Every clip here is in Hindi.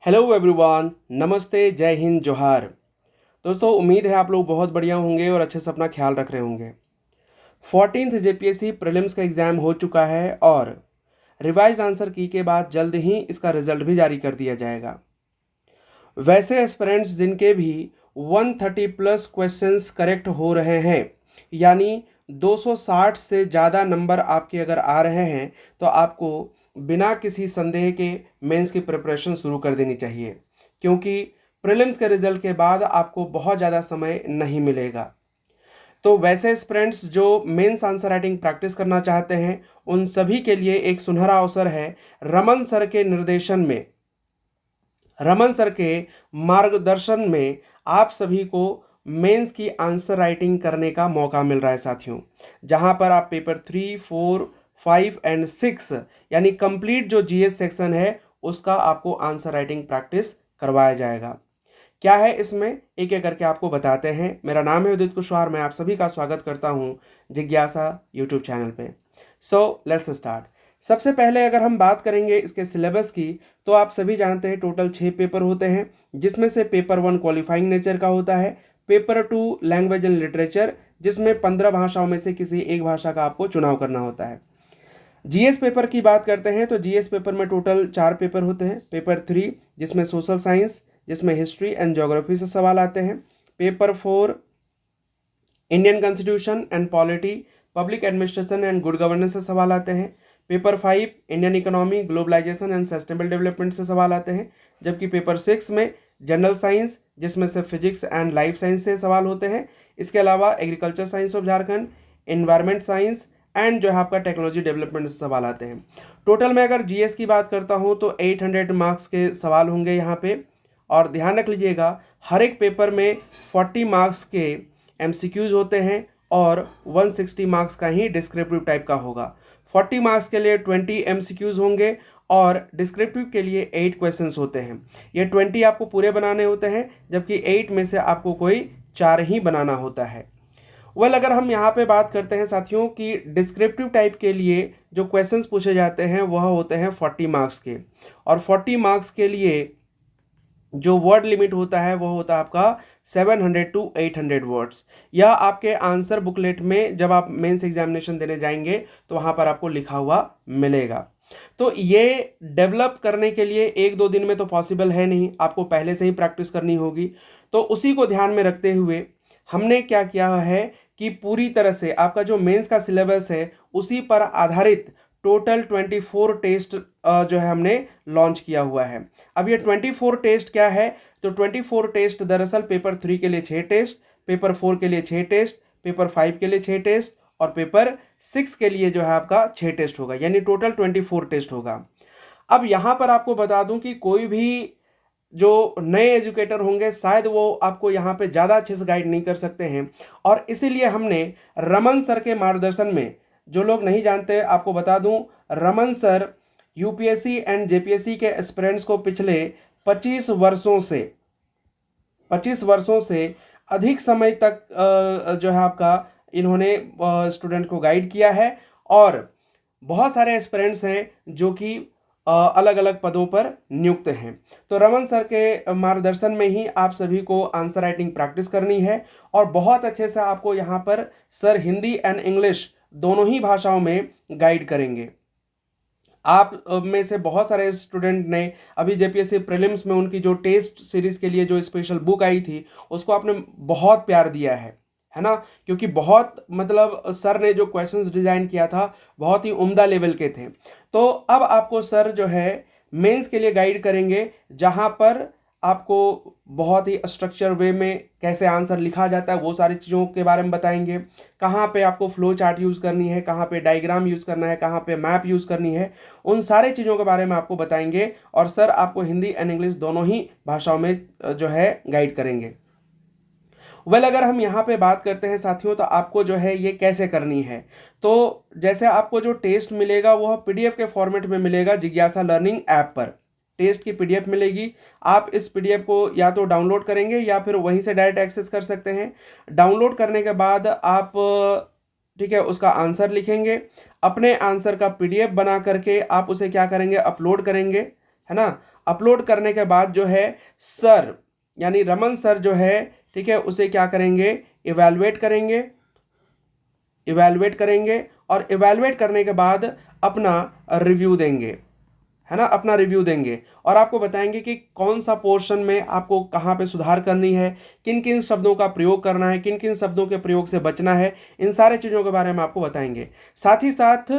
हेलो एवरीवन, नमस्ते, जय हिंद, जोहार। दोस्तों, उम्मीद है आप लोग बहुत बढ़िया होंगे और अच्छे से अपना ख्याल रख रहे होंगे। 14th जेपीएससी प्रीलिम्स का एग्ज़ाम हो चुका है और रिवाइज्ड आंसर की के बाद जल्द ही इसका रिजल्ट भी जारी कर दिया जाएगा। वैसे एस्पिरेंट्स जिनके भी 130 प्लस क्वेश्चंस करेक्ट हो रहे हैं, यानी 260 से ज़्यादा नंबर आपके अगर आ रहे हैं, तो आपको बिना किसी संदेह के मेंस की प्रिपरेशन शुरू कर देनी चाहिए, क्योंकि प्रीलिम्स के रिजल्ट के बाद आपको बहुत ज़्यादा समय नहीं मिलेगा। तो वैसे एस्पिरेंट्स जो मेंस आंसर राइटिंग प्रैक्टिस करना चाहते हैं, उन सभी के लिए एक सुनहरा अवसर है। रमन सर के निर्देशन में, रमन सर के मार्गदर्शन में आप सभी को मेंस की आंसर राइटिंग करने का मौका मिल रहा है साथियों, जहां पर आप पेपर 3, 4, 5 एंड 6 यानी कंप्लीट जो जीएस सेक्शन है उसका आपको आंसर राइटिंग प्रैक्टिस करवाया जाएगा। क्या है इसमें, एक एक करके आपको बताते हैं। मेरा नाम है उदित कुशवाहा, मैं आप सभी का स्वागत करता हूं जिज्ञासा यूट्यूब चैनल पे। So let's start. सबसे पहले अगर हम बात करेंगे इसके सिलेबस की, तो आप सभी जानते हैं टोटल 6 पेपर होते हैं, जिसमें से पेपर 1 क्वालिफाइंग नेचर का होता है, पेपर 2 लैंग्वेज एंड लिटरेचर, जिसमें 15 भाषाओं में से किसी एक भाषा का आपको चुनाव करना होता है। जीएस पेपर की बात करते हैं तो जीएस पेपर में टोटल 4 पेपर होते हैं। पेपर 3 जिसमें सोशल साइंस, जिसमें हिस्ट्री एंड ज्योग्राफी से सवाल आते हैं। Paper 4 Indian constitution and polity, public administration and good governance से सवाल आते हैं। Paper 5 Indian economy, globalisation and sustainable development से सवाल आते हैं। जबकि पेपर 6 में जनरल साइंस, जिसमें से फिजिक्स एंड लाइफ साइंस से सवाल होते हैं। इसके अलावा agriculture science of Jharkhand, environment science and जो है आपका टेक्नोलॉजी डेवलपमेंट से सवाल आते हैं। टोटल में अगर जीएस की बात करता हूँ तो 800 मार्क्स के सवाल होंगे यहाँ पे। और ध्यान रख लीजिएगा, हर एक पेपर में 40 मार्क्स के एमसीक्यूज होते हैं और 160 मार्क्स का ही डिस्क्रिप्टिव टाइप का होगा। 40 मार्क्स के लिए 20 एमसीक्यूज होंगे और डिस्क्रिप्टिव के लिए 8 क्वेश्चंस होते हैं। ये 20 आपको पूरे बनाने होते हैं, जबकि 8 में से आपको कोई 4 ही बनाना होता है। अगर हम यहाँ पे बात करते हैं साथियों कि डिस्क्रिप्टिव टाइप के लिए जो क्वेश्चंस पूछे जाते हैं वह होते हैं 40 मार्क्स के, और 40 मार्क्स के लिए जो वर्ड लिमिट होता है वो होता है आपका 700 टू 800 वर्ड्स। या आपके आंसर बुकलेट में जब आप मेंस एग्जामिनेशन देने जाएंगे तो वहाँ पर आपको लिखा हुआ मिलेगा। तो ये डेवलप करने के लिए 1-2 दिन में तो पॉसिबल है नहीं, आपको पहले से ही प्रैक्टिस करनी होगी। तो उसी को ध्यान में रखते हुए हमने क्या किया है कि पूरी तरह से आपका जो मेंस का सिलेबस है उसी पर आधारित टोटल 24 टेस्ट जो है हमने लॉन्च किया हुआ है। अब ये 24 टेस्ट क्या है, तो 24 टेस्ट दरअसल पेपर 3 के लिए 6 टेस्ट, पेपर 4 के लिए 6 टेस्ट, पेपर 5 के लिए 6 टेस्ट और पेपर 6 के लिए जो है आपका 6 टेस्ट होगा, यानी टोटल 24 टेस्ट होगा। अब यहाँ पर आपको बता दूं कि कोई भी जो नए एजुकेटर होंगे शायद वो आपको यहाँ पे ज़्यादा अच्छे से गाइड नहीं कर सकते हैं, और इसीलिए हमने रमन सर के मार्गदर्शन में, जो लोग नहीं जानते आपको बता दूं, Raman sir UPSC and JPSC के एस्पिरेंट्स को पिछले 25 वर्षों से 25 वर्षों से अधिक समय तक जो है आपका इन्होंने स्टूडेंट को गाइड किया है। और बहुत सारे एस्पिरेंट्स हैं जो कि अलग अलग पदों पर नियुक्त हैं। तो रमन सर के मार्गदर्शन में ही आप सभी को आंसर राइटिंग प्रैक्टिस करनी है, और बहुत अच्छे से आपको यहाँ पर सर हिंदी एंड इंग्लिश दोनों ही भाषाओं में गाइड करेंगे। आप में से बहुत सारे स्टूडेंट ने अभी जेपीएससी प्रीलिम्स में उनकी जो टेस्ट सीरीज के लिए जो स्पेशल बुक आई थी उसको आपने बहुत प्यार दिया है ना, क्योंकि बहुत मतलब सर ने जो क्वेश्चंस डिजाइन किया था बहुत ही उम्दा लेवल के थे। तो अब आपको सर जो है मेंस के लिए गाइड करेंगे, जहां पर आपको बहुत ही स्ट्रक्चर वे में कैसे आंसर लिखा जाता है वो सारी चीज़ों के बारे में बताएंगे। कहाँ पे आपको फ्लो चार्ट यूज़ करनी है, कहाँ पे डायग्राम यूज़ करना है, कहाँ पे मैप यूज़ करनी है, उन सारे चीज़ों के बारे में आपको बताएंगे। और सर आपको हिंदी एंड इंग्लिश दोनों ही भाषाओं में जो है गाइड करेंगे। अगर हम यहाँ पे बात करते हैं साथियों, तो आपको जो है ये कैसे करनी है, तो जैसे आपको जो टेस्ट मिलेगा वह पीडीएफ के फॉर्मेट में मिलेगा जिज्ञासा लर्निंग ऐप पर। टेस्ट की पीडीएफ मिलेगी, आप इस पीडीएफ को या तो डाउनलोड करेंगे या फिर वहीं से डायरेक्ट एक्सेस कर सकते हैं। डाउनलोड करने के बाद आप ठीक है उसका आंसर लिखेंगे, अपने आंसर का पीडीएफ बना करके आप उसे क्या करेंगे, अपलोड करेंगे, है ना। अपलोड करने के बाद जो है सर यानी रमन सर जो है, ठीक है, उसे क्या करेंगे, इवैल्यूएट करेंगे और इवैल्यूएट करने के बाद अपना रिव्यू देंगे, है ना, अपना रिव्यू देंगे और आपको बताएंगे कि कौन सा पोर्शन में आपको कहाँ पे सुधार करनी है, किन किन शब्दों का प्रयोग करना है, किन किन शब्दों के प्रयोग से बचना है, इन सारे चीज़ों के बारे में आपको बताएंगे। साथ ही साथ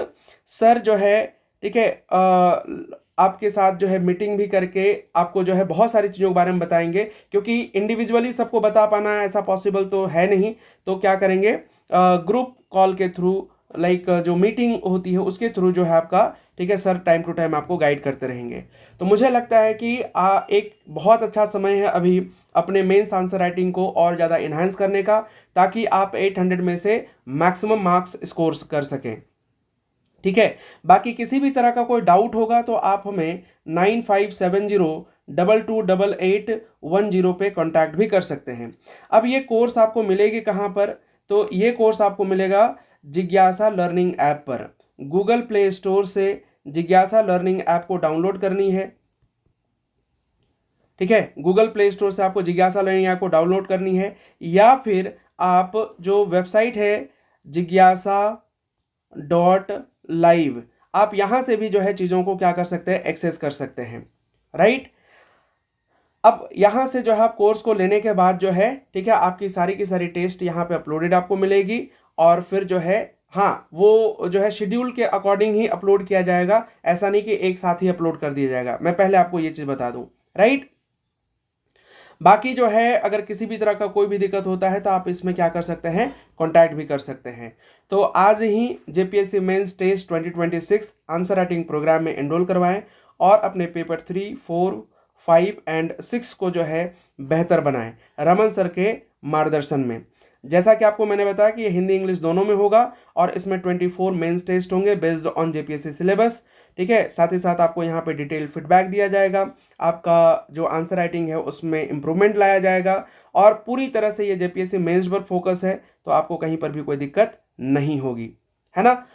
सर जो है, ठीक है, आपके साथ जो है मीटिंग भी करके आपको जो है बहुत सारी चीज़ों के बारे में बताएंगे, क्योंकि इंडिविजुअली सबको बता पाना ऐसा पॉसिबल तो है नहीं, तो क्या करेंगे, ग्रुप कॉल के थ्रू, लाइक जो मीटिंग होती है उसके थ्रू जो है आपका, ठीक है सर, टाइम टू टाइम आपको गाइड करते रहेंगे। तो मुझे लगता है कि एक बहुत अच्छा समय है अभी अपने मेंस आंसर राइटिंग को और ज़्यादा इन्हांस करने का, ताकि आप 800 में से मैक्सिमम मार्क्स स्कोर कर सकें, ठीक है। बाकी किसी भी तरह का कोई डाउट होगा तो आप हमें 9570228810 पे कांटेक्ट भी कर सकते हैं। अब ये कोर्स आपको मिलेगी कहाँ पर, तो ये कोर्स आपको मिलेगा जिज्ञासा लर्निंग ऐप पर। गूगल प्ले स्टोर से जिज्ञासा लर्निंग ऐप को डाउनलोड करनी है, ठीक है, गूगल प्ले स्टोर से आपको जिज्ञासा लर्निंग ऐप को डाउनलोड करनी है, या फिर आप जो वेबसाइट है jigyasa.live, आप यहां से भी जो है चीज़ों को क्या कर सकते हैं, एक्सेस कर सकते हैं, राइट। अब यहाँ से जो है आप कोर्स को लेने के बाद जो है, ठीक है, आपकी सारी की सारी टेस्ट यहाँ पे अपलोडेड आपको मिलेगी और फिर जो है, हाँ, वो जो है शेड्यूल के अकॉर्डिंग ही अपलोड किया जाएगा, ऐसा नहीं कि एक साथ ही अपलोड कर दिया जाएगा। मैं पहले आपको ये चीज़ बता दूं, राइट। बाकी जो है अगर किसी भी तरह का कोई भी दिक्कत होता है तो आप इसमें क्या कर सकते हैं, कांटेक्ट भी कर सकते हैं। तो आज ही JPSC mains test 2026 answer writing program में एनरोल करवाएं और अपने पेपर 3, 4, 5 एंड 6 को जो है बेहतर बनाएं रमन सर के मार्गदर्शन में। जैसा कि आपको मैंने बताया कि ये हिंदी इंग्लिश दोनों में होगा और इसमें 24 मेंस टेस्ट होंगे बेस्ड ऑन जेपीएससी सिलेबस, ठीक है। साथ ही साथ आपको यहाँ पे डिटेल फीडबैक दिया जाएगा, आपका जो आंसर राइटिंग है उसमें इंप्रूवमेंट लाया जाएगा और पूरी तरह से ये जेपीएससी मेंस पर फोकस है, तो आपको कहीं पर भी कोई दिक्कत नहीं होगी, है ना।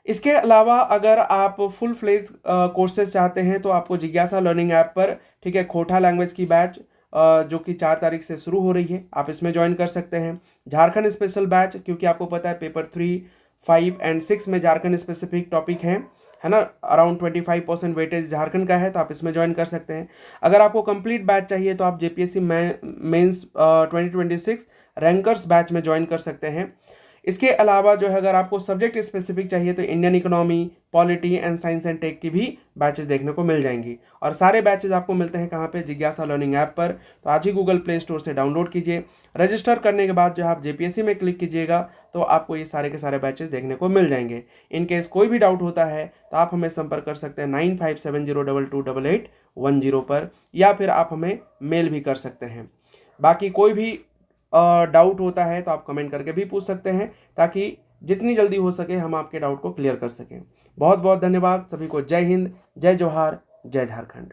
इसके अलावा अगर आप फुल फ्लेज कोर्सेज चाहते हैं तो आपको जिज्ञासा लर्निंग ऐप पर, ठीक है, खोटा लैंग्वेज की बैच जो कि 4 तारीख से शुरू हो रही है, आप इसमें ज्वाइन कर सकते हैं। झारखंड स्पेशल बैच, क्योंकि आपको पता है पेपर 3, 5 एंड 6 में झारखंड स्पेसिफिक टॉपिक हैं, है ना, अराउंड 25% वेटेज झारखंड का है, तो आप इसमें ज्वाइन कर सकते हैं। अगर आपको कंप्लीट बैच चाहिए तो आप जेपीएससी मेंस 2026 रैंकर्स बैच में ज्वाइन कर सकते हैं। इसके अलावा जो है अगर आपको सब्जेक्ट स्पेसिफिक चाहिए तो Indian economy, polity and science and tech की भी बैचेस देखने को मिल जाएंगी और सारे बैचेस आपको मिलते हैं कहाँ पे, जिज्ञासा लर्निंग ऐप पर। तो आज ही गूगल प्ले स्टोर से डाउनलोड कीजिए। रजिस्टर करने के बाद जो आप जेपीएससी में क्लिक कीजिएगा तो आपको ये सारे के सारे बैचेस देखने को मिल जाएंगे। इन केस कोई भी डाउट होता है तो आप हमें संपर्क कर सकते हैं 9570228810 पर, या फिर आप हमें मेल भी कर सकते हैं। बाकी कोई भी डाउट होता है तो आप कमेंट करके भी पूछ सकते हैं, ताकि जितनी जल्दी हो सके हम आपके डाउट को क्लियर कर सकें। बहुत बहुत धन्यवाद सभी को। जय हिंद, जय जोहार, जय झारखंड।